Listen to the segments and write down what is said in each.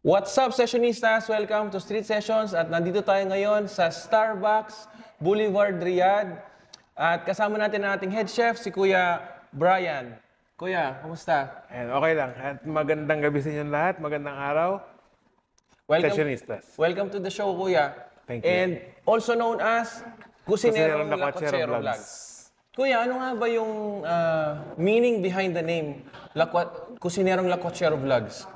What's up, sessionistas? Welcome to Street Sessions at nandito tayo ngayon sa Starbucks Boulevard, Riyadh. At kasama natin ang ating head chef, si Kuya Brian. Kuya, kumusta? Okay lang. At magandang gabi sa inyo lahat. Magandang araw. Sessionistas. Welcome to the show, Kuya. Thank you. And also known as Kusinerong Kusinerong Lakwachero Lakwachero Vlogs. Kuya, ano nga ba yung meaning behind the name Kusinerong Lakwachero Vlogs?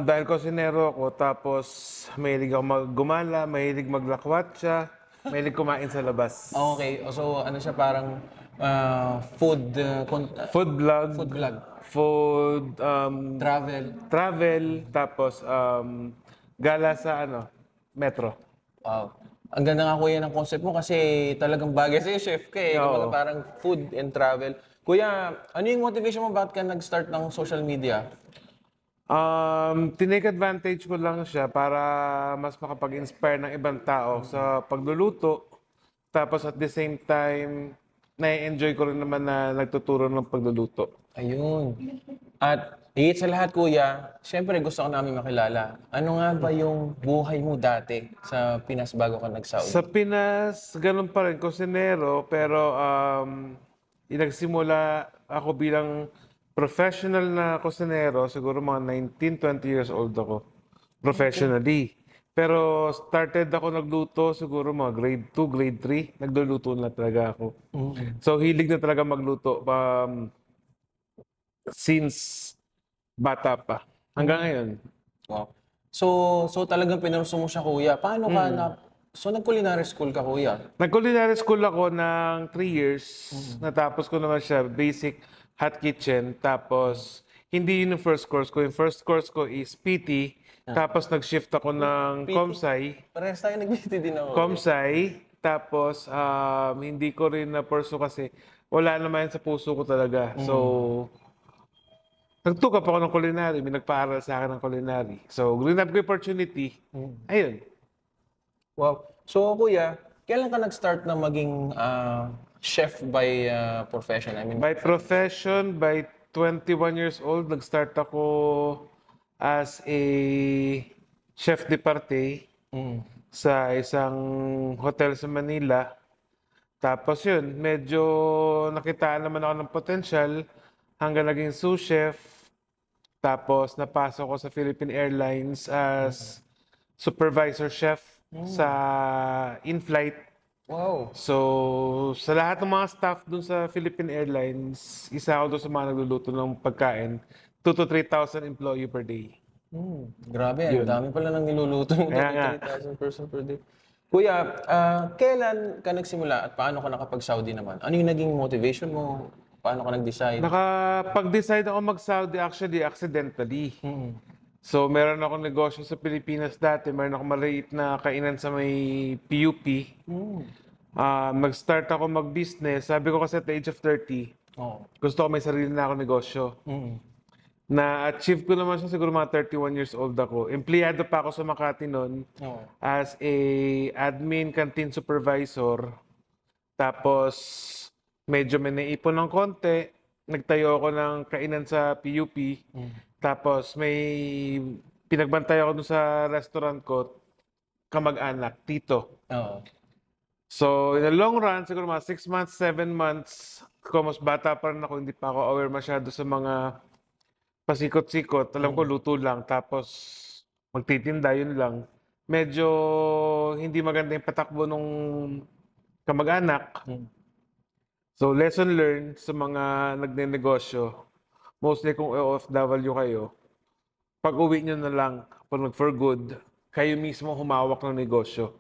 Dahil kusinero ako, tapos mahilig ako gumala, mahilig maglakwatsa, mahilig kumain sa labas. Okay, so ano siya parang food Food vlog. food vlog, Food, travel. tapos gala sa metro. Wow. Ang ganda nga kuya ng concept mo kasi talagang bagay sa'yo, chef ka eh. Oo. Kumbaga parang food and travel. Kuya, ano yung motivation mo? Bakit ka nag-start ng social media? Tinake advantage ko lang siya para mas makapag-inspire ng ibang tao sa pagluluto. Tapos at the same time, na-enjoy ko rin naman na nagtuturo ng pagluluto. Ayun. At higit sa lahat, kuya, syempre gusto ko namin makilala. Ano nga ba yung buhay mo dati sa Pinas bago ka nag-Saudi? Sa Pinas, ganun pa rin, kusinero, pero nagsimula ako bilang professional na kusinero, siguro mga 19, 20 years old ako, professionally. Pero started ako nagluto siguro mga grade 2, grade 3, nagluluto na talaga ako. So hilig na talaga magluto since bata pa, hanggang ngayon. Wow. So talagang pinurso mo siya, kuya. Paano ka So nag-culinary school ka, kuya? Nag-culinary school ako ng 3 years. Natapos ko naman siya, basic hot kitchen. Tapos, hindi yun yung first course ko. Yung first course ko is PT. Tapos, nag-shift ako ng PT? Comsci. Parehas tayo nag-PT din ako. Comsci. Tapos, hindi ko rin na-pursue kasi wala naman sa puso ko talaga. So, nag-took up ako ng culinary. May nagpaaral sa akin ng culinary. So, grinab ko yung opportunity. Ayun. Wow. So, kuya, kailan ka nag-start na maging chef by profession? I mean, By profession, by 21 years old, nag-start ako as a chef de partie sa isang hotel sa Manila. Tapos yun, medyo nakitaan naman ako ng potential hanggang naging sous chef. Tapos napasok ko sa Philippine Airlines as supervisor chef sa in-flight. wow. So, sa lahat ng mga staff dun sa Philippine Airlines, isa ako dun sa mga nagluluto ng pagkain. 2,000 to 3,000 employee per day. Grabe, ang dami pala nang niluluto mo. Kaya nga. 3,000 person per day. Kuya, kailan ka nagsimula at paano ka nakapag-Saudi naman? Ano yung naging motivation mo? Paano ka nag-decide? Nakapag-decide ako mag-Saudi actually accidentally. So, meron akong negosyo sa Pilipinas dati. Meron akong maliit na kainan sa may PUP. Nag-start ako mag-business. Sabi ko kasi at the age of 30, Oh. gusto ko may sarili na ako negosyo. Na-achieve ko naman siya siguro mga 31 years old ako. Empleyado pa ako sa Makati noon Oh. as a admin canteen supervisor. Tapos, medyo may naipon ng konti. Nagtayo ako ng kainan sa PUP. Tapos may pinagbantay ako dun sa restaurant ko, kamag-anak, tito. Oo. So, in the long run, siguro mga 6 months, 7 months, kung mas bata pa rin ako, hindi pa ako aware masyado sa mga pasikot-sikot. Alam ko, luto lang. Tapos, magtitinda, yun lang. Medyo hindi maganda yung patakbo nung kamag-anak. So, lesson learned sa mga nagnenegosyo. Mostly kung OFW kayo, pag uwi nyo na lang, pag for good, kayo mismo humawak ng negosyo.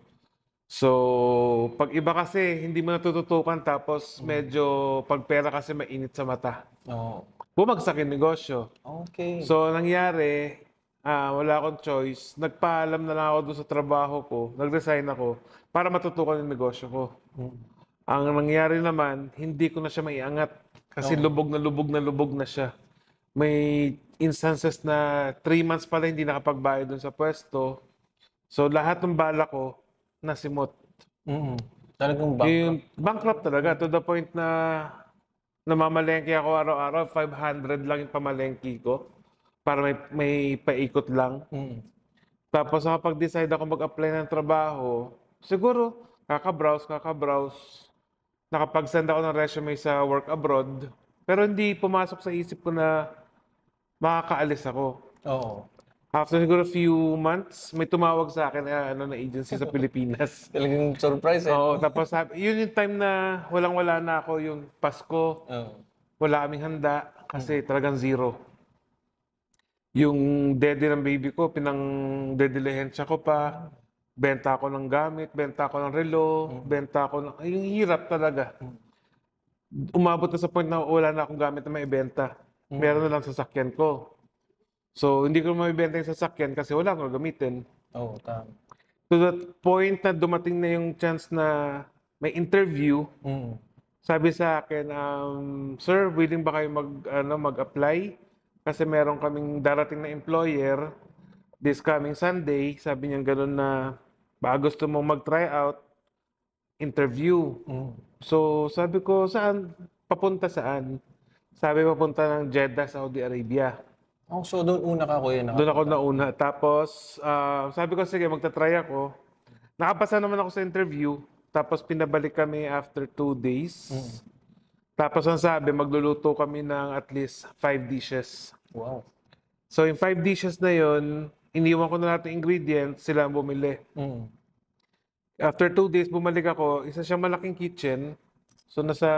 So, pag iba kasi, hindi mo natututukan tapos medyo pag pera kasi mainit sa mata. Oo. Bumagsak yung negosyo. Okay. So, nangyari, wala akong choice. Nagpaalam na lang ako doon sa trabaho ko. Nag-resign ako para matutukan yung negosyo ko. Ang nangyari naman, hindi ko na siya maiangat kasi lubog na siya. May instances na 3 months pala hindi nakapagbayad dun sa pwesto. So, lahat ng bala ko, nasimot. Talagang bankrupt. Yung bankrupt talaga to the point na namamalengke ako araw-araw, 500 lang yung pamalengke ko para may paikot lang. Tapos nakapag-decide ako mag-apply ng trabaho, siguro kakabrowse. Nakapag-send ako ng resume sa work abroad. Pero hindi pumasok sa isip ko na makakaalis ako. Oo. After siguro few months, may tumawag sa akin na agency sa Pilipinas. Talagang surprise eh. Oo, tapos yun yung time na walang-wala na ako, yung Pasko, Oo. wala kaming handa kasi talagang zero. Yung daddy ng baby ko, pinang-dedilihensya ko pa. Benta ako ng gamit, benta ako ng relo, benta ako ng... Yung hirap talaga. Umabot na sa point na wala na akong gamit na maibenta. Meron na lang sasakyan ko. So, hindi ko maibenta yung sasakyan kasi wala akong gamitin. Oo, tama. To that point na dumating na yung chance na may interview, Mm. sabi sa akin, Sir, willing ba kayo mag-apply? Kasi meron kaming darating na employer this coming Sunday. Sabi niya gano'n na, baka gusto mo mag-try out, interview. Mm. So, sabi ko, saan? Papunta saan? Sabi, papunta ng Jeddah, Saudi Arabia. Oh, so doon una ka, kuya, Doon ako nauna. Tapos, sabi ko, sige, magta-try ako. Nakapasa naman ako sa interview. Tapos, pinabalik kami after 2 days. Tapos, ang sabi, magluluto kami ng at least 5 dishes. Wow. So, yung 5 dishes na yon, iniwan ko na natin ingredients, sila ang bumili. Mm. After 2 days, bumalik ako. Isa siyang malaking kitchen. So, nasa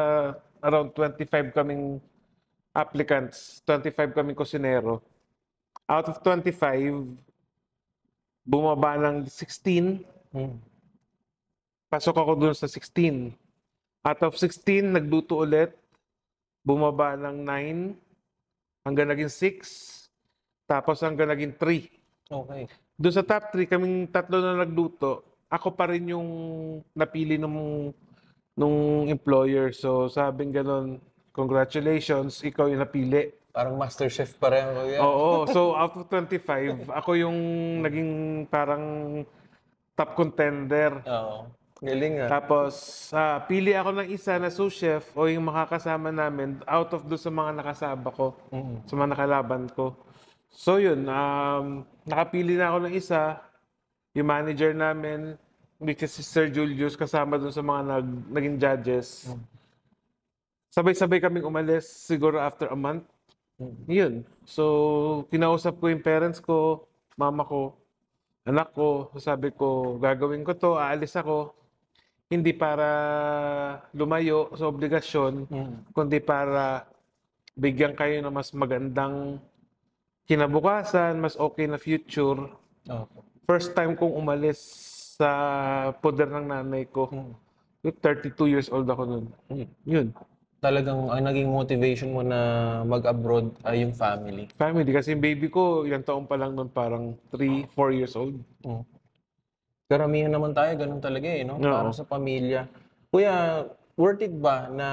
around 25 kaming applicants, 25 kaming kusinero. Out of 25, bumaba ng 16. Mm. Pasok ako dun sa 16. Out of 16, nagluto ulit. Bumaba ng 9. Hanggang naging 6. Tapos hanggang naging 3. Okay. Doon sa top 3, kaming tatlo na nagluto. Ako pa rin yung napili nung employer. So, sabing ganon, congratulations, ikaw yung napili. Parang master chef pa rin, kuya. Oo, so out of 25, ako yung naging parang top contender. Oo. Galing ah. Tapos, pili ako ng isa na sous chef o yung makakasama namin out of do sa mga nakasaba ko, sa mga nakalaban ko. So yun, nakapili na ako ng isa, yung manager namin, which is si Sir Julius, kasama dun sa mga naging judges. Sabay-sabay kaming umalis, siguro after a month. Yun. So, kinausap ko yung parents ko, mama ko, anak ko, sabi ko, gagawin ko to, aalis ako. Hindi para lumayo sa obligasyon, kundi para bigyan kayo ng mas magandang kinabukasan, mas okay na future. Okay. First time kong umalis sa poder ng nanay ko. 32 years old ako nun. Yun. Talagang ang naging motivation mo na mag-abroad ay yung family. Family, kasi yung baby ko, ilang taon pa lang nun, parang 3, 4 years old. Mm. Karamihan naman tayo, ganun talaga eh, no? Oo. Para sa pamilya. Kuya, worth it ba na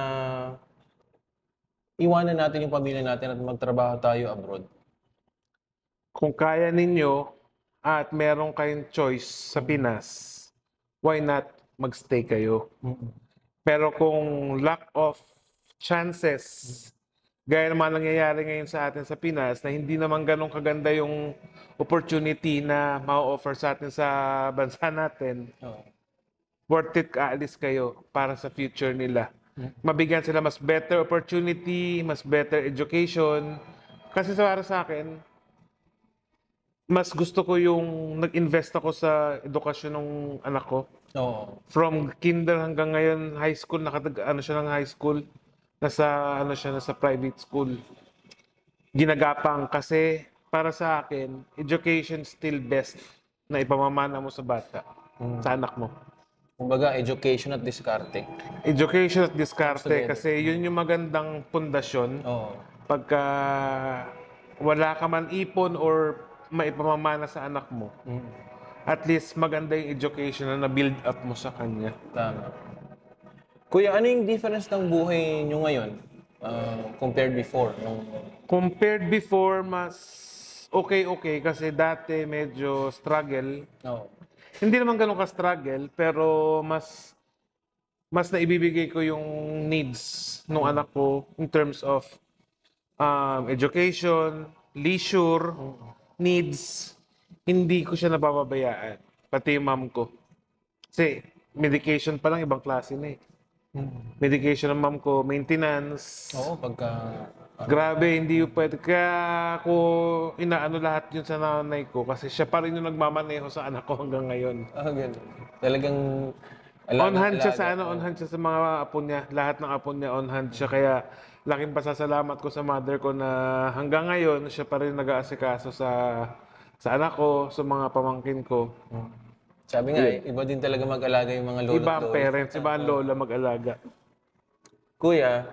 iwanan natin yung pamilya natin at magtrabaho tayo abroad? Kung kaya ninyo at meron kayong choice sa Pinas, why not magstay kayo? Pero kung lack of chances, gaya naman nangyayari ngayon sa atin sa Pinas, na hindi naman ganun kaganda yung opportunity na ma-offer sa atin sa bansa natin, Oo. worth it kaalis kayo para sa future nila. Mabigyan sila mas better opportunity, mas better education. Kasi para sa akin, mas gusto ko yung nag-invest ako sa edukasyon ng anak ko. Oo. From kinder hanggang ngayon, high school, siya ng high school. Nasa private school. Ginagapang kasi para sa akin, education still best na ipamamana mo sa bata, sa anak mo. Kumbaga, education at diskarte. Education at diskarte Absolutely. kasi yun yung magandang pundasyon. Oo. Pagka wala ka man ipon or maipamamana sa anak mo, at least maganda yung education na na-build up mo sa kanya. Tama. Kuya, ano yung difference ng buhay nyo ngayon compared before? Compared before, mas okay kasi dati medyo struggle. Oo. Hindi naman ganun ka-struggle, pero mas naibibigay ko yung needs ng anak ko in terms of education, leisure, needs. hindi ko siya napapabayaan. Pati yung mom ko. Kasi medication pa lang, ibang klase na eh. Medication ng mom ko, maintenance. Oo, pagka... Grabe, hindi yung pwede. Kaya ako inaano lahat yun sa nanay ko kasi siya pa rin yung nagmamaneho sa anak ko hanggang ngayon. Ganun. Talagang... On hand siya sa on hand siya sa mga apo niya. Lahat ng apo niya on hand siya. Kaya laking pasasalamat ko sa mother ko na hanggang ngayon siya pa rin nag-aasikaso sa anak ko, sa mga pamangkin ko. Sabi nga iba din talaga mag-alaga yung mga lolo. Iba ang parents, iba ang lola mag-alaga. Kuya,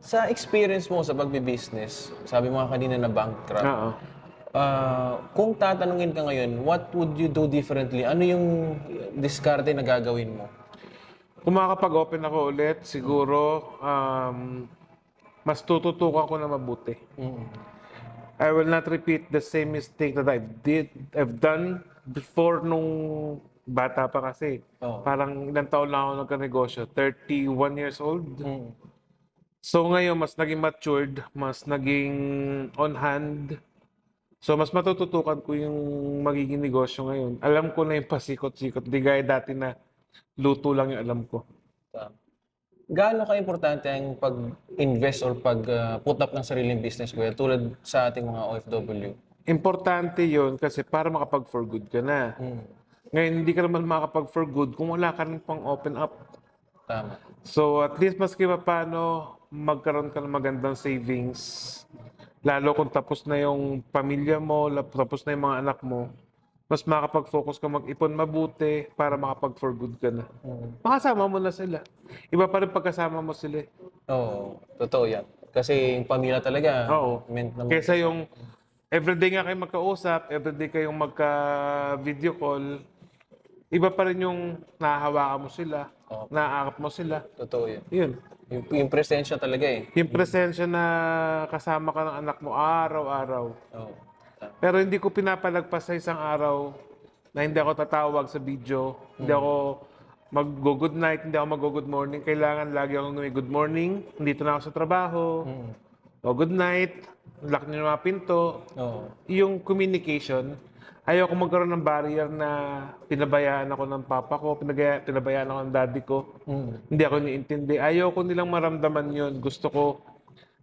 sa experience mo sa pagbi-business, sabi mo nga kanina na bankrupt. Oo. Kung tatanungin ka ngayon, what would you do differently? Ano yung diskarte na gagawin mo? Kung makakapag-open ako ulit, siguro mas tututukan ko na mabuti. I will not repeat the same mistake that I've done before nung bata pa kasi. Parang ilang taon lang ako nagka-negosyo, 31 years old. So ngayon, mas naging matured, mas naging on hand. So mas matututukan ko yung magiging negosyo ngayon. Alam ko na yung pasikot-sikot, di gaya dati na luto lang yung alam ko. Gaano ka-importante ang pag-invest or pag-put up ng sariling business, kuya, tulad sa ating mga OFW? Importante yun kasi para makapag-for good ka na. Ngayon, hindi ka naman makapag-for good kung wala ka rin pang open up. Tama. So at least maski pa paano magkaroon ka ng magandang savings. Lalo kung tapos na yung pamilya mo, tapos na yung mga anak mo, mas makapag-focus ka mag-ipon mabuti para makapag-for good ka na. Makasama mo na sila. Iba pa rin pagkasama mo sila. Oo, totoo yan. Kasi yung pamilya talaga, Oo. meant na Kesa yung everyday nga kayo magkausap, everyday kayong magka-video call, iba pa rin yung nahahawakan mo sila, naaakap mo sila. Totoo yan. Yun. Yung presensya talaga eh. Yung presensya na kasama ka ng anak mo araw-araw. Oo. Pero hindi ko pinapalagpas sa isang araw na hindi ako tatawag sa video, hindi ako mag-good night, hindi ako mag-good morning. Kailangan lagi akong good morning, nandito na ako sa trabaho. O good night, lock niyo yung mga pinto. Yung communication, ayaw ko magkaroon ng barrier na pinabayaan ako ng papa ko, pinabayaan ako ng daddy ko. Hindi ako iniintindi. Ayaw ko nilang maramdaman yun. Gusto ko,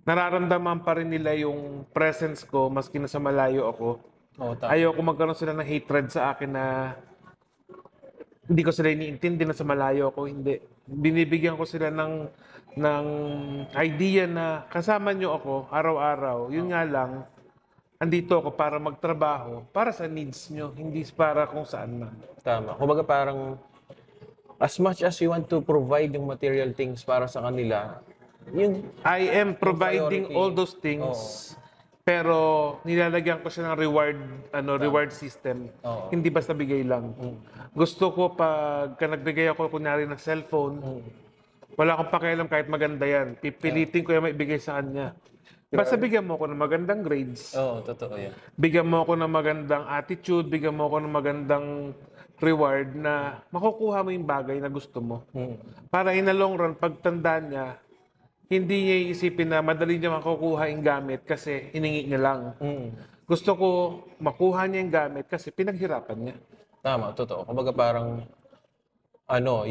nararamdaman pa rin nila yung presence ko maski na sa malayo ako. Ayaw ko magkaroon sila ng hatred sa akin na hindi ko sila iniintindi na sa malayo ako. Hindi. Binibigyan ko sila ng idea na kasama nyo ako araw-araw. Yun nga lang, andito ako para magtrabaho, para sa needs nyo, hindi para kung saan man. Tama. Kumbaga parang, as much as you want to provide yung material things para sa kanila, yung I am providing priority. all those things, pero nilalagyan ko siya ng reward system. Hindi basta bigay lang. Gusto ko pag nagbigay ako kunyari ng cellphone, wala akong pakialam kahit maganda yan. Pipilitin ko yung maibigay sa kanya. Basta bigyan mo ako ng magandang grades. Oo, totoo yan. Bigyan mo ako ng magandang attitude, bigyan mo ako ng magandang reward na makukuha mo yung bagay na gusto mo. Para in the long run, pagtanda niya, hindi niya iisipin na madali niya makukuha yung gamit kasi hiningi niya lang. Gusto ko makuha niya yung gamit kasi pinaghirapan niya. Tama, totoo. Kumbaga parang,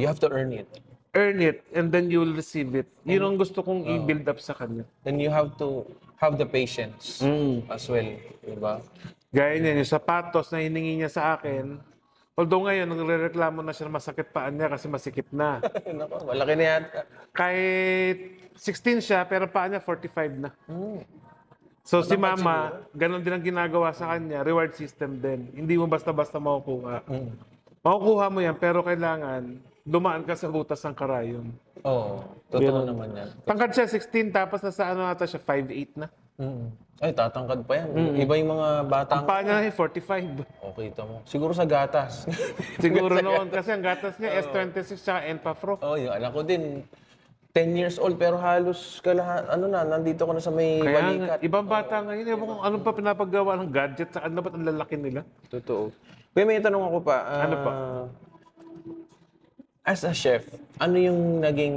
you have to earn it. Earn it and then you will receive it. Yun ang gusto kong i-build up sa kanya. Then you have to have the patience as well. Diba? Gaya niya, yung sapatos na hiningi niya sa akin, although ngayon, nagre-reklamo na siya na masakit paan niya kasi masikip na. Nako, malaki na yan. Kahit 16 siya, pero paan niya 45 na. So si mama, ganun din ang ginagawa sa kanya, reward system din. Hindi mo basta-basta makukuha. Makukuha mo yan, pero kailangan dumaan ka sa butas ng karayon. Oo, totoo naman yan. Tangkad siya 16, tapos nasa ata siya 5'8 na. Ay, tatangkad pa yan. Iba yung mga bata. Ang paa niya ay 45. Okay, mo. Siguro sa gatas. Siguro noon kasi ang gatas niya S26 tsaka Enpafro. Yung anak ko din. 10 years old pero halos nandito ko na sa may Kaya balikat. ibang bata ngayon, ewan kung anong pa pinapagawa ng gadget, saan na ba't ang lalaki nila? Totoo. Kuya, may tanong ako pa. Ano pa? As a chef, ano yung naging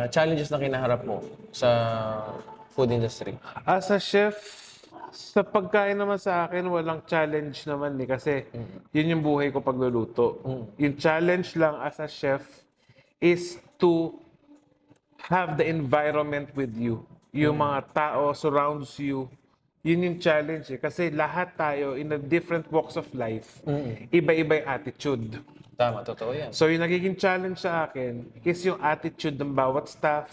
challenges na kinaharap mo sa food industry? As a chef, Sa pagkain naman sa akin, walang challenge naman kasi yun yung buhay ko pagluluto. Yung challenge lang as a chef is to have the environment with you. Yung mga tao surrounds you. Yun yung challenge eh. Kasi lahat tayo in a different walks of life, iba-iba yung attitude. Tama, totoo yan. So yung nagiging challenge sa akin is yung attitude ng bawat staff,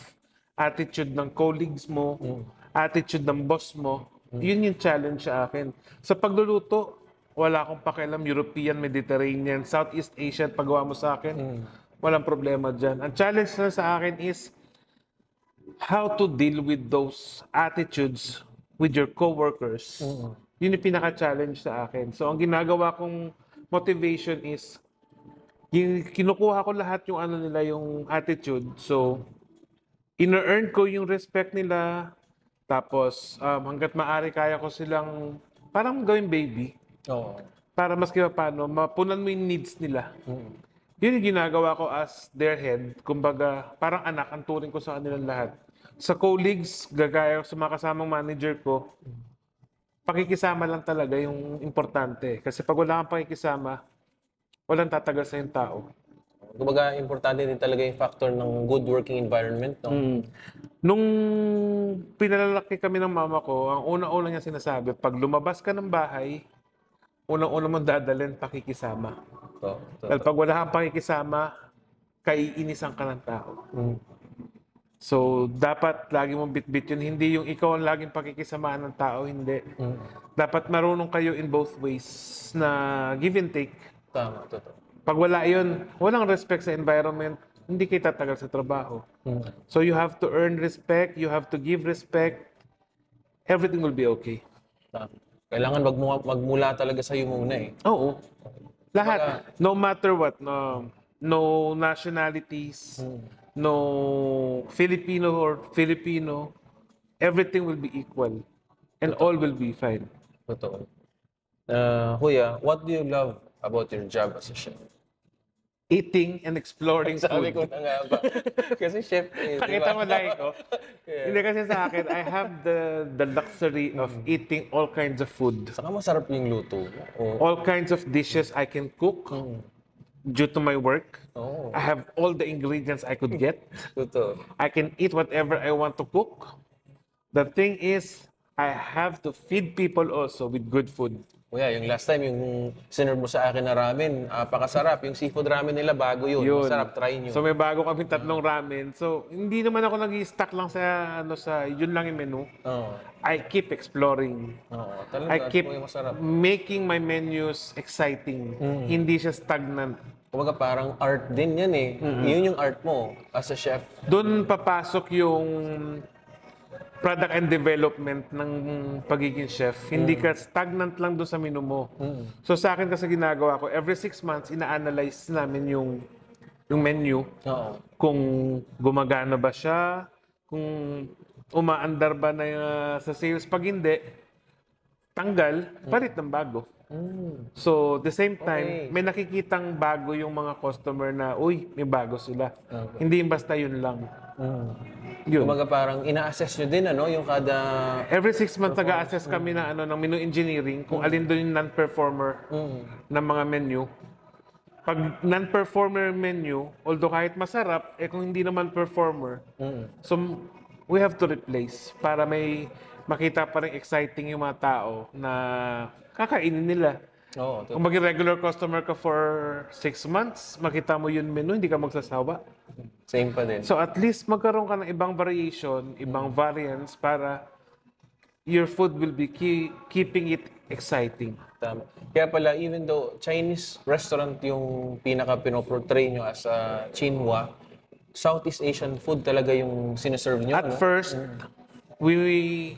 attitude ng colleagues mo, attitude ng boss mo. Yun yung challenge sa akin. Sa pagluluto, wala akong pakialam, European, Mediterranean, Southeast Asian, paggawa mo sa akin, walang problema dyan. Ang challenge na sa akin is how to deal with those attitudes with your coworkers. Yun yung pinaka-challenge sa akin. So ang ginagawa kong motivation is kinukuha ko lahat yung ano nila, yung attitude. So ina-earn ko yung respect nila. Tapos hanggat maaari kaya ko silang parang gawing baby. Oo. Para maski paano, mapunan mo yung needs nila. Yun yung ginagawa ko as their head. Kumbaga, parang anak ang turing ko sa kanilang lahat. Sa colleagues, gagaya sa mga kasamang manager ko, pakikisama lang talaga yung importante. Kasi pag wala kang pakikisama, walang tatagal sa yung tao. Kumbaga, importante din talaga yung factor ng good working environment, no? Nung pinalalaki kami ng mama ko, ang una-una niya sinasabi, pag lumabas ka ng bahay, unang-una mong dadalhin, pakikisama. Dahil pag wala kang pakikisama, kaiinisan ka ng tao. So, dapat lagi mong bitbit yun. Hindi yung ikaw ang laging pakikisamaan ng tao, hindi. Dapat marunong kayo in both ways na give and take. Tama, totoo. Pag wala yun, walang respect sa environment, hindi kayo tatagal sa trabaho. So, you have to earn respect, you have to give respect, everything will be okay. Tama. Kailangan magmula talaga sa'yo muna eh. Oo. Lahat. No matter what. No nationalities. No Filipino or Filipino. Everything will be equal. And all will be fine. Totoo. Kuya, what do you love about your job as a chef? Eating and exploring Sabi food. ko na nga ba? Kasi chef eh, di Pakita ba? mo like ko. Hindi kasi sa akin, I have the luxury of eating all kinds of food. Saka masarap yung luto mo. Oh. All kinds of dishes I can cook due to my work. Oh. I have all the ingredients I could get. Totoo. I can eat whatever I want to cook. The thing is, I have to feed people also with good food. Kuya, yung last time, yung sinerve mo sa akin na ramen, napakasarap. Yung seafood ramen nila, bago yun. Masarap, try nyo. So may bago kaming tatlong ramen. So hindi naman ako nag-i-stuck lang sa yun lang yung menu. Oo. I keep exploring. Oo. Talaga, I keep yung masarap. making my menus exciting. Hindi siya stagnant. Kumbaga parang art din yan eh. Yun yung art mo as a chef. Doon papasok yung product and development ng pagiging chef. Hindi ka stagnant lang doon sa menu mo. So sa akin kasi ginagawa ko, every 6 months, ina-analyze namin yung menu. Oo. Kung gumagana ba siya, kung umaandar ba na sa sales. Pag hindi, tanggal, palit ng bago. So, the same time, may nakikitang bago yung mga customer na, uy, may bago sila. Hindi yung basta yun lang. Yun. Kumbaga parang ina-assess nyo din, ano, yung kada... Every 6 months, nag-a-assess kami ng menu engineering, kung alin doon yung non-performer ng mga menu. Pag non-performer menu, although kahit masarap, kung hindi naman performer, so we have to replace para may makita pa rin exciting yung mga tao na kakainin nila. Oo, Kung maging regular customer ka for 6 months, makita mo yun menu, hindi ka magsasawa. same pa din. So at least magkaroon ka ng ibang variation, ibang variants para your food will be keeping it exciting. Tama. Kaya pala, even though Chinese restaurant yung pinaka-pinoportray nyo as a Chinwa, Southeast Asian food talaga yung sineserve nyo, At no? first, we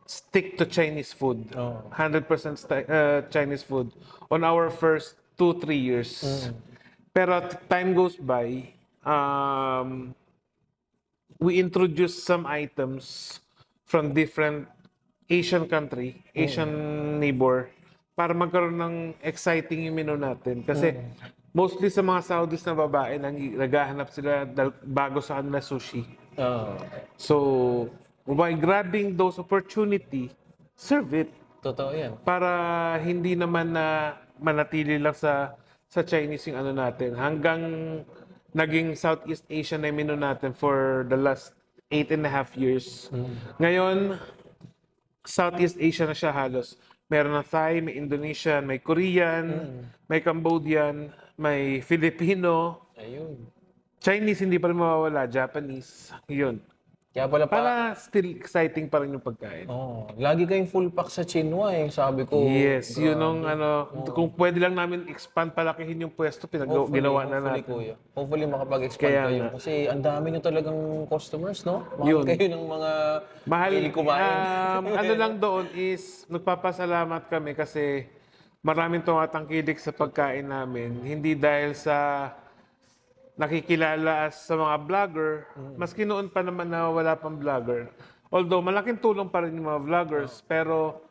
stick to Chinese food. 100% Chinese food on our first 2-3 years. Pero as time goes by, we introduce some items from different Asian country, Asian neighbor, para magkaroon ng exciting yung menu natin. Kasi mostly sa mga Saudis na babae, naghahanap sila bago sa kanila sushi. Oo. So, by grabbing those opportunity, serve it. Totoo yan. Para hindi naman na manatili lang sa Chinese yung ano natin. Hanggang naging Southeast Asian na yung menu natin for the last 8.5 years. Ngayon, Southeast Asia na siya halos. Meron na Thai, may Indonesian, may Korean, may Cambodian, may Filipino. Ayun. Chinese hindi pa rin mawawala, Japanese. Yun. Kaya pala Para still exciting pa rin yung pagkain. Oh, lagi kayong full pack sa Chinwa eh. Sabi ko. Yes, yun ang ano, kung pwede lang namin expand, palakihin yung pwesto, ginawa na natin. Kuya. Hopefully makapag-expand Kaya kayo. nga. Kasi ang dami nyo talagang customers, no? Mahal Yun. kayo ng mga Mahal, hilig kumain. ano lang doon is, nagpapasalamat kami kasi maraming tumatangkilik sa pagkain namin. Hindi dahil sa nakikilala sa mga vlogger, maski noon pa naman na wala pang vlogger. Although malaking tulong pa rin yung mga vloggers, pero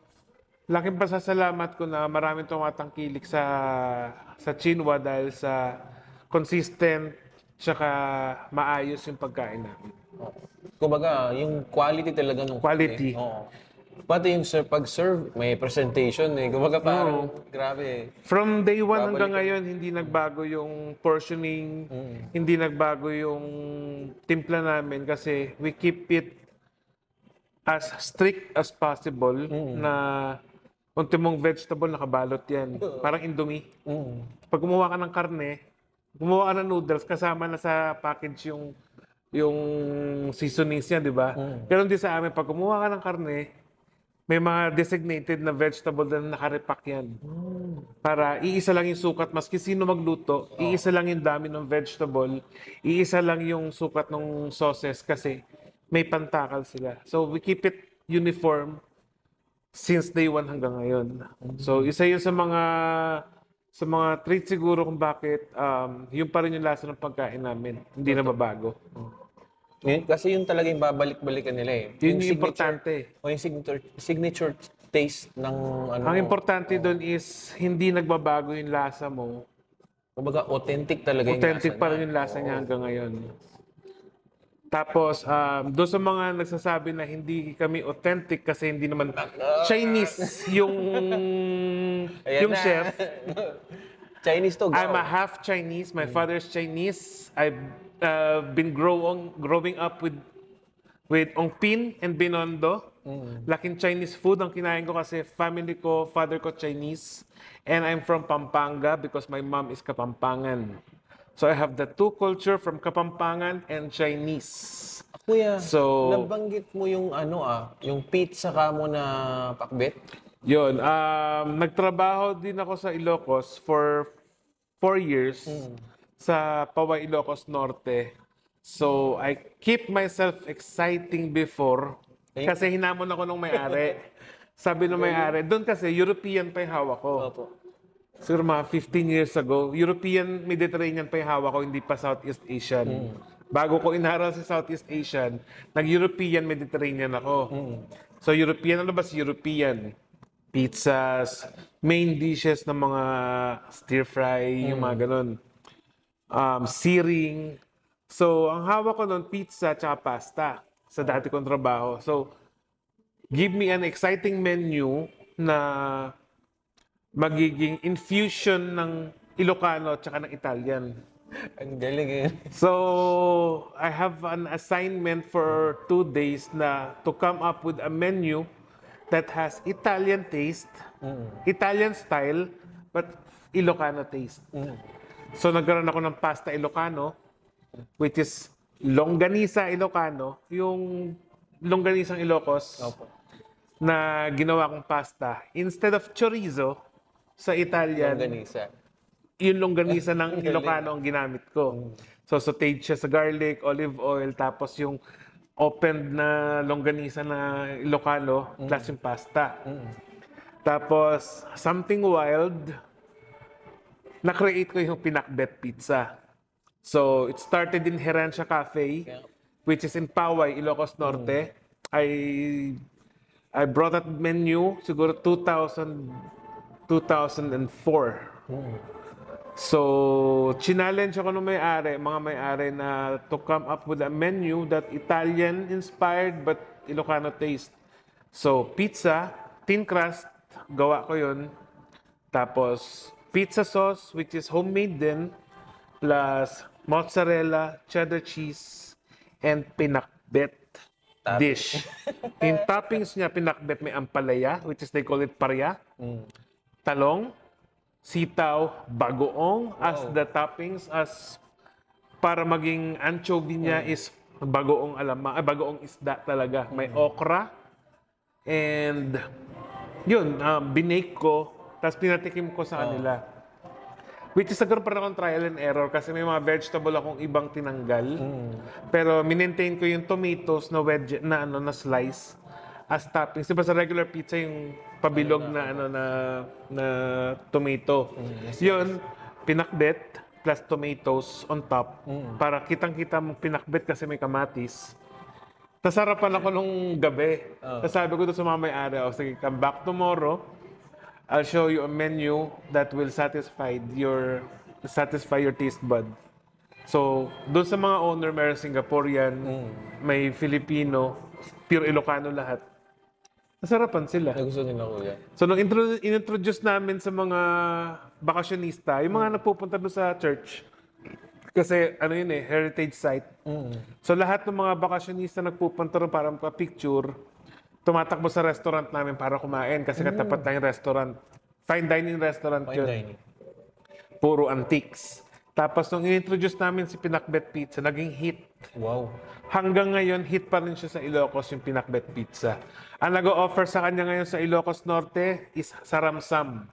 laking pasasalamat ko na maraming tumatangkilik sa Chinwa dahil sa consistent tsaka maayos yung pagkain namin. Kumbaga, yung quality talaga ng Quality. food, eh. Oo. Pati yung pag-serve, may presentation eh. Kumbaga parang, grabe. From day one hanggang ngayon, hindi nagbago yung portioning, hindi nagbago yung timpla namin kasi we keep it as strict as possible na ultimong vegetable nakabalot yan. Parang Indomie. Pag gumawa ka ng karne, gumawa ka ng noodles, kasama na sa package yung seasonings niya, di ba? Pero hindi sa amin, pag gumawa ka ng karne, may mga designated na vegetable na nakarepack yan. Para iisa lang yung sukat, maski sino magluto, iisa lang yung dami ng vegetable, iisa lang yung sukat ng sauces kasi may pantakal sila. So we keep it uniform since day one hanggang ngayon. So isa yun sa mga treat siguro kung bakit yung pa rin yung lasa ng pagkain namin. Hindi na mabago. Kasi yun talaga yung babalik-balikan nila eh. Yun yung importante. O yung signature taste ng ano. Ang importante doon is hindi nagbabago yung lasa mo. Kumbaga, authentic talaga yung Authentic lasa pa niya. rin yung lasa niya hanggang ngayon. Tapos, doon sa mga nagsasabi na hindi kami authentic kasi hindi naman Chinese yung na. chef. Chinese to, go. I'm a half Chinese. My father's Chinese. I've been growing up with Ong Pin and Binondo. Laking Chinese food ang kinain ko kasi family ko, father ko Chinese. And I'm from Pampanga because my mom is Kapampangan. So I have the two culture from Kapampangan and Chinese. Kuya, So- nabanggit mo yung yung pizza ka mo na pakbet? Yun, nagtrabaho din ako sa Ilocos for 4 years sa Paway Ilocos Norte. So, I keep myself exciting before kasi hinamon ako nung may-ari. Sabi nung may-ari, doon kasi European pa yung hawak ko. Opo. Siguro mga 15 years ago, European Mediterranean pa yung hawak ko, hindi pa Southeast Asian. Bago ko inaral sa Southeast Asian, nag-European Mediterranean ako. So, European, ano ba si European? Pizzas, main dishes ng mga stir-fry, yung mga ganun. Searing. So, ang hawak ko nun, pizza at pasta sa dati kong trabaho. So, give me an exciting menu na magiging infusion ng Ilocano at ng Italian. Ang galing eh. So, I have an assignment for 2 days na to come up with a menu that has Italian taste, Italian style, but Ilocano taste. So, nagkaroon ako ng pasta Ilocano, which is longganisa Ilocano, yung longganisang Ilocos na ginawa kong pasta. Instead of chorizo sa Italian, Longganisa. yung longganisa ng Ilocano ang ginamit ko. So, sauteed siya sa garlic, olive oil, tapos yung opened na longganisa na Ilocano, plus yung pasta. Tapos, something wild, na-create ko yung pinakbet pizza. So, it started in Herencia Cafe, which is in Paway, Ilocos Norte. I brought that menu siguro 2004. So, challenge ako ng mga may-ari na to come up with a menu that Italian-inspired but Ilocano taste. So, pizza, thin crust, gawa ko yun. Tapos, pizza sauce, which is homemade din, plus mozzarella, cheddar cheese, and pinakbet dish. Yung toppings niya, pinakbet, may ampalaya, which is they call it parya, talong, sitaw, bagoong as the toppings, as para maging anchovy niya is bagoong bagoong isda talaga. May okra, and yun, binake ko, tapos pinatikim ko sa kanila. Which is nagkaroon pa rin akong trial and error kasi may mga vegetable akong ibang tinanggal. Pero minentain ko yung tomatoes na wedge na slice as toppings. Diba sa regular pizza yung pabilog na tomato. Yun, pinakbet plus tomatoes on top para kitang-kita mong pinakbet kasi may kamatis. Nasarapan ako nung gabi. Sabi ko doon sa mga may-ari, sige, come back tomorrow. I'll show you a menu that will satisfy your taste bud. So, doon sa mga owner, may Singaporean, may Filipino, pure Ilocano lahat. Nasarapan sila. Gusto nila, kuya. So, nung in-introduce namin sa mga bakasyonista, yung mga napupunta doon sa church, kasi ano yun heritage site. So, lahat ng mga bakasyonista nagpupunta rin para magpa-picture, tumatakbo sa restaurant namin para kumain kasi katapat lang yung restaurant. Fine dining restaurant yun. Fine dining. Puro antiques. Tapos nung in-introduce namin si Pinakbet Pizza, naging hit. Wow. Hanggang ngayon, hit pa rin siya sa Ilocos yung Pinakbet Pizza. Ang nag-o-offer sa kanya ngayon sa Ilocos Norte is Saramsam.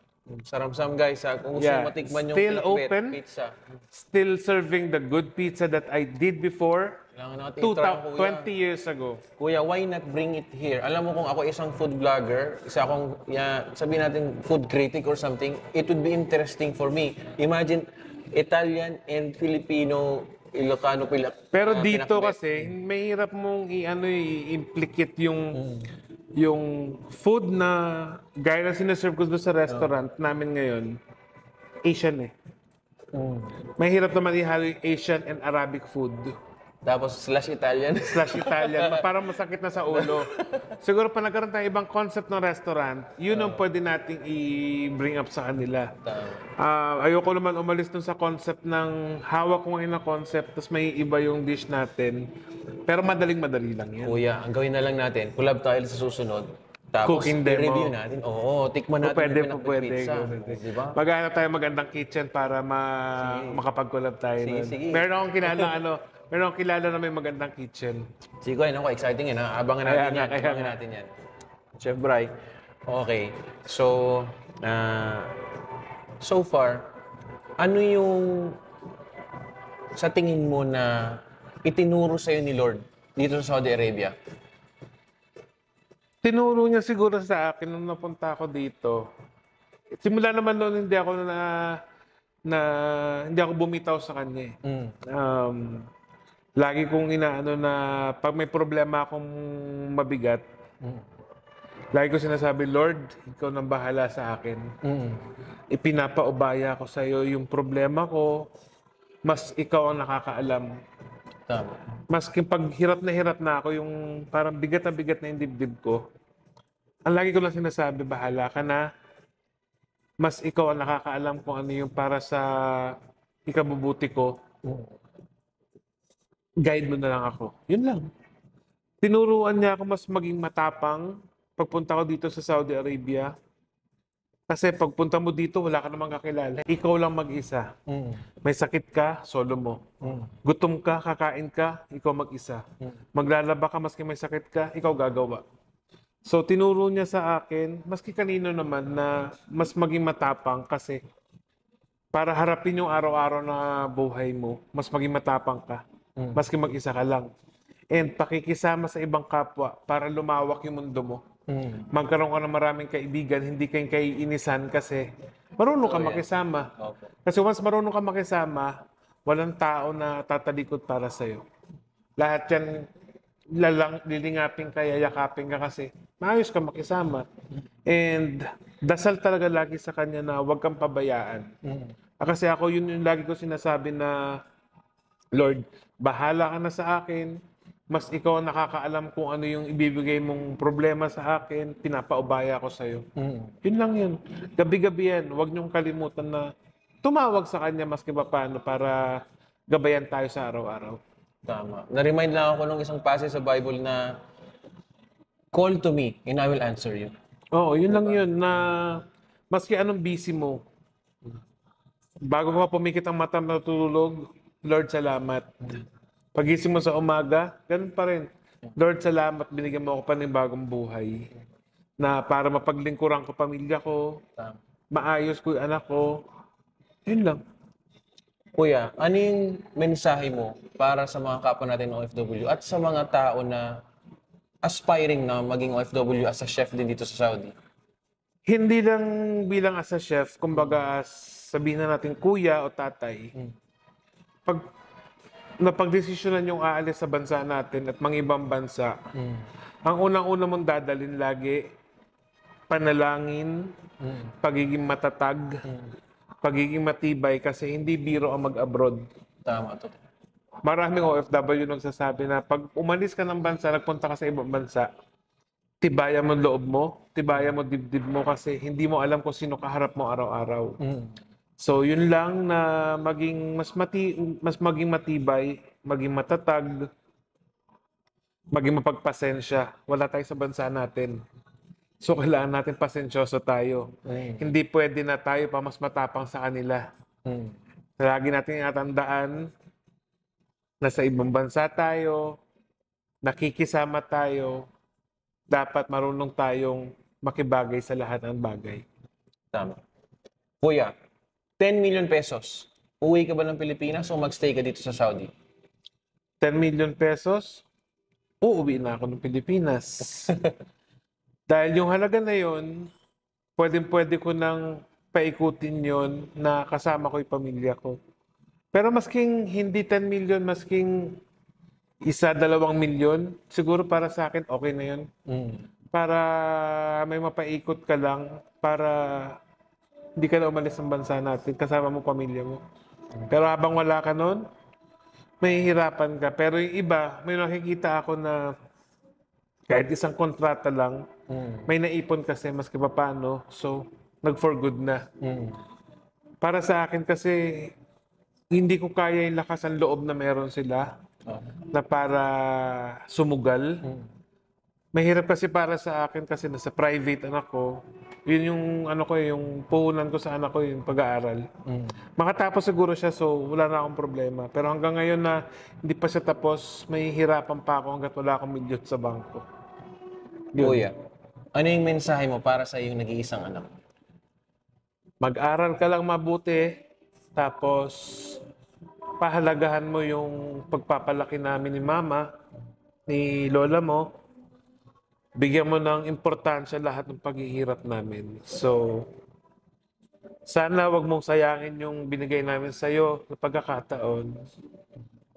Saramsam, guys. Kung gusto nyo matikman yung Still pinakbet open. pizza. Still serving the good pizza that I did before Kailangan natin i-try, kuya. 20 years ago. Kuya, why not bring it here? Alam mo kung ako isang food vlogger, isa akong, sabihin natin, food critic or something, it would be interesting for me. Imagine, Italian and Filipino, Ilocano, Pero dito pinakbet. kasi, mahirap mong i-implicate yung food na gaya na sinaserve ko doon sa restaurant namin ngayon, Asian Mahirap naman ihalo yung Asian and Arabic food. Tapos /Italian. /Italian, parang masakit na sa ulo. Siguro pa nagkaroon tayong ibang concept ng restaurant, yun ang pwede nating i-bring up sa kanila. Ayoko naman umalis dun sa concept ng hawak ko ngayon na concept, tapos may iba yung dish natin. Pero madaling-madali lang yan. Kuya, ang gawin na lang natin, collab tayo sa susunod. Tapos Cooking demo. review natin. Oo, tikman natin Pwede yung po, pinakbet pwede. pizza. Diba? Maghanap tayo magandang kitchen para makapag-collab tayo. Sige, nun. sige. Meron akong kilala na may magandang kitchen. Sige, ako exciting yan. Abangan natin yan. Abangan natin yan. Chef Bry. Okay. So, so far, ano yung sa tingin mo na itinuro sa'yo ni Lord dito sa Saudi Arabia? Tinuro niya siguro sa akin nung napunta ako dito. Simula naman noon hindi ako bumitaw sa kanya. Lagi kong inaano na pag may problema akong mabigat, lagi ko sinasabi, Lord, ikaw nang bahala sa akin. Ipinapaubaya ko sa iyo yung problema ko, mas ikaw ang nakakaalam. Tama. Maski pag hirap na ako, yung parang bigat na bigat na yung dibdib ko, ang lagi ko lang sinasabi, bahala ka na. Mas ikaw ang nakakaalam kung ano yung para sa ikabubuti ko. Guide mo na lang ako. Yun lang. Tinuruan niya ako mas maging matapang pagpunta ko dito sa Saudi Arabia. Kasi pagpunta mo dito, wala ka namang kakilala. Ikaw lang mag-isa. May sakit ka, solo mo. Gutom ka, kakain ka, ikaw mag-isa. Maglalaba ka, maski may sakit ka, ikaw gagawa. So, tinuro niya sa akin, maski kanino naman, na mas maging matapang kasi para harapin yung araw-araw na buhay mo, mas maging matapang ka. Maski mag-isa ka lang. And pakikisama sa ibang kapwa para lumawak yung mundo mo. Magkaroon ka ng maraming kaibigan, hindi kayong kaiinisan kasi marunong ka makisama. Kasi once marunong ka makisama, walang tao na tatalikod para sa'yo. Lahat yan, lilingapin ka, yayakapin ka kasi maayos ka makisama. And dasal talaga lagi sa kanya na huwag kang pabayaan. Kasi ako, yun yung lagi ko sinasabi na, Lord, bahala ka na sa akin, mas ikaw ang nakakaalam kung ano yung ibibigay mong problema sa akin, pinapaubaya ko sa'yo. Yun lang yun. Gabi-gabi yan. Huwag niyong kalimutan na tumawag sa kanya maski pa paano para gabayan tayo sa araw-araw. Tama. Na-remind lang ako nung isang passage sa Bible na call to me and I will answer you. Oo, yun lang yun na maski anong busy mo, bago ka pumikit ang mata matutulog, Lord, salamat. Pagising mo sa umaga, ganun pa rin. Lord, salamat, binigyan mo ako pa ng bagong buhay na para mapaglingkuran ko pamilya ko, Tama. maayos ko yung anak ko. Yun lang. Kuya, ano yung mensahe mo para sa mga kapwa natin OFW at sa mga tao na aspiring na maging OFW as a chef din dito sa Saudi? Hindi lang bilang as a chef, kumbaga sabihin na natin kuya o tatay, pag napagdesisyonan yung aalis sa bansa natin at mangibang bansa, ang unang-una mong dadalhin lagi, panalangin, pagiging matatag, pagiging matibay kasi hindi biro ang mag-abroad. Tama to. Maraming OFW nagsasabi na pag umalis ka ng bansa, nagpunta ka sa ibang bansa, tibayan mo loob mo, tibayan mo dibdib mo kasi hindi mo alam kung sino kaharap mo araw-araw. So yun lang na maging mas maging matibay, maging matatag, maging mapagpasensya. Wala tayo sa bansa natin. So kailangan natin pasensyoso tayo. Hindi pwede na tayo pa mas matapang sa kanila. Lagi natin itatandaan na sa ibang bansa tayo, nakikisama tayo, dapat marunong tayong makibagay sa lahat ng bagay. Tama. Kuya, 10 million pesos. Uwi ka ba ng Pilipinas o magstay ka dito sa Saudi? 10 million pesos, uuwi na ako ng Pilipinas. Dahil yung halaga na yon, pwede ko nang paikutin yon na kasama ko yung pamilya ko. Pero masking hindi 10 million, masking 1-2 milyon, siguro para sa akin okay na yun. Para may mapaikot ka lang, para hindi ka na umalis ng bansa natin, kasama mo pamilya mo. Pero habang wala ka nun, may hirapan ka. Pero yung iba, may nakikita ako na kahit isang kontrata lang, may naipon kasi maski pa paano, so nag-for good na. Para sa akin kasi, hindi ko kaya yung lakas ang loob na meron sila na para sumugal. Mahirap kasi para sa akin kasi nasa private anak ko. Yun yung ano ko, yung puhunan ko sa anak ko, yung pag-aaral. Makatapos siguro siya, so wala na akong problema. Pero hanggang ngayon na hindi pa siya tapos, may hirapan pa ako hanggat wala akong milyon sa bangko. Kuya, ano yung mensahe mo para sa iyong nag-iisang anak? Mag-aral ka lang mabuti, tapos pahalagahan mo yung pagpapalaki namin ni mama, ni lola mo. Bigyan mo ng importansya lahat ng paghihirap namin. So, sana wag mong sayangin yung binigay namin sa'yo na pagkakataon.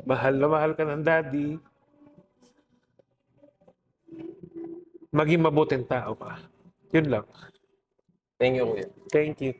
Mahal na mahal ka ng daddy. Maging mabuting tao ka. Yun lang. Thank you, Kuya. Thank you.